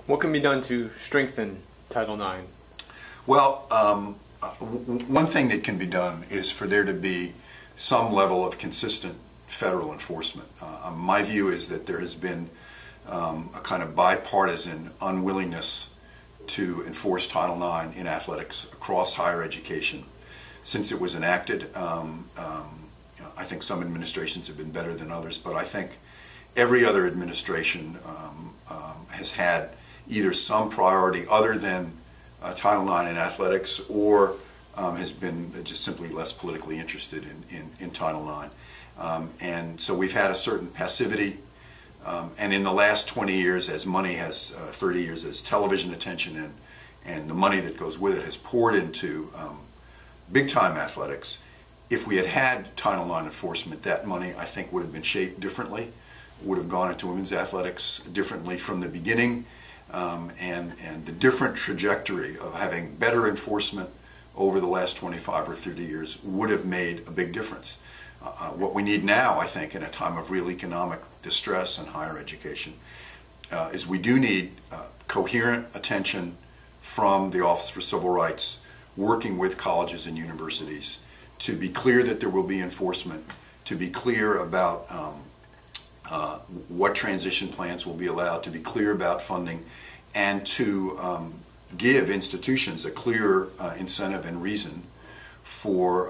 What can be done to strengthen Title IX? Well, one thing that can be done is for there to be some level of consistent federal enforcement. My view is that there has been a kind of bipartisan unwillingness to enforce Title IX in athletics across higher education since it was enacted. I think some administrations have been better than others, but I think every other administration has had either some priority other than Title IX in athletics, or has been just simply less politically interested in Title IX. And so we've had a certain passivity, and in the last 20 years, as money has, 30 years, as television attention and the money that goes with it has poured into big-time athletics, if we had had Title IX enforcement, that money, I think, would have been shaped differently, would have gone into women's athletics differently from the beginning, and the different trajectory of having better enforcement over the last 25 or 30 years would have made a big difference. What we need now, I think, in a time of real economic distress in higher education, is we do need coherent attention from the Office for Civil Rights, working with colleges and universities to be clear that there will be enforcement, to be clear about what transition plans will be allowed, to be clear about funding, and to give institutions a clear incentive and reason for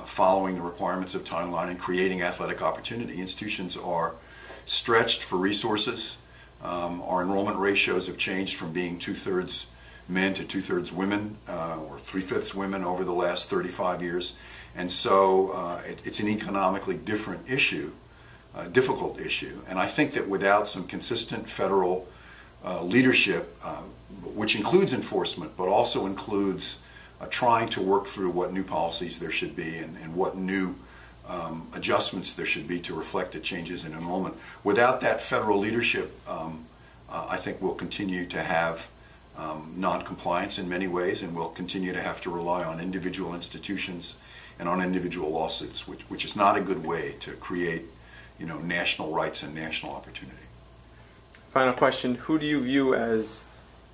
following the requirements of Title IX and creating athletic opportunity. Institutions are stretched for resources. Our enrollment ratios have changed from being 2/3 men to 2/3 women, or 3/5 women over the last 35 years. And so it's an economically different issue, a difficult issue. And I think that without some consistent federal leadership, which includes enforcement, but also includes trying to work through what new policies there should be and what new adjustments there should be to reflect the changes in enrollment. Without that federal leadership, I think we'll continue to have non-compliance in many ways, and we'll continue to have to rely on individual institutions and on individual lawsuits, which is not a good way to create, national rights and national opportunity. Final question, who do you view as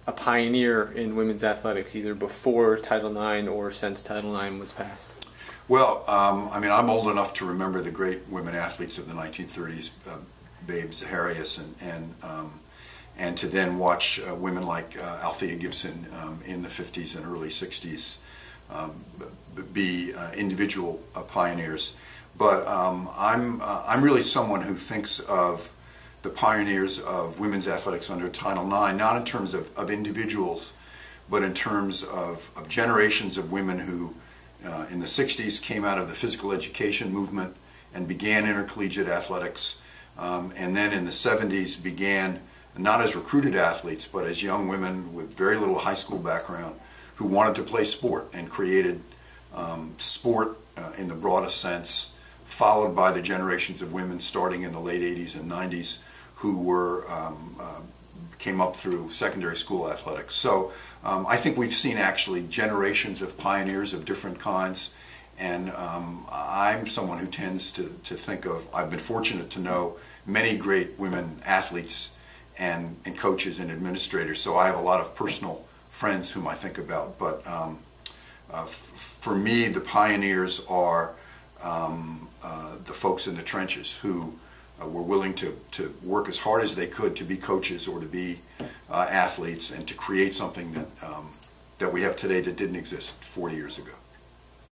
a pioneer in women's athletics, either before Title IX or since Title IX was passed? Well, I'm old enough to remember the great women athletes of the 1930s, Babe Zaharias, and to then watch women like Althea Gibson in the 50s and early 60s be individual pioneers. But I'm really someone who thinks of the pioneers of women's athletics under Title IX, not in terms of individuals, but in terms of generations of women who in the 60s came out of the physical education movement and began intercollegiate athletics, and then in the 70s began not as recruited athletes, but as young women with very little high school background who wanted to play sport and created sport in the broadest sense, followed by the generations of women starting in the late 80s and 90s who came up through secondary school athletics. So I think we've seen actually generations of pioneers of different kinds, and I'm someone who tends to think of, I've been fortunate to know many great women athletes and coaches and administrators, so I have a lot of personal friends whom I think about, but for me the pioneers are the folks in the trenches who were willing to work as hard as they could to be coaches or to be athletes and to create something that we have today that didn't exist 40 years ago.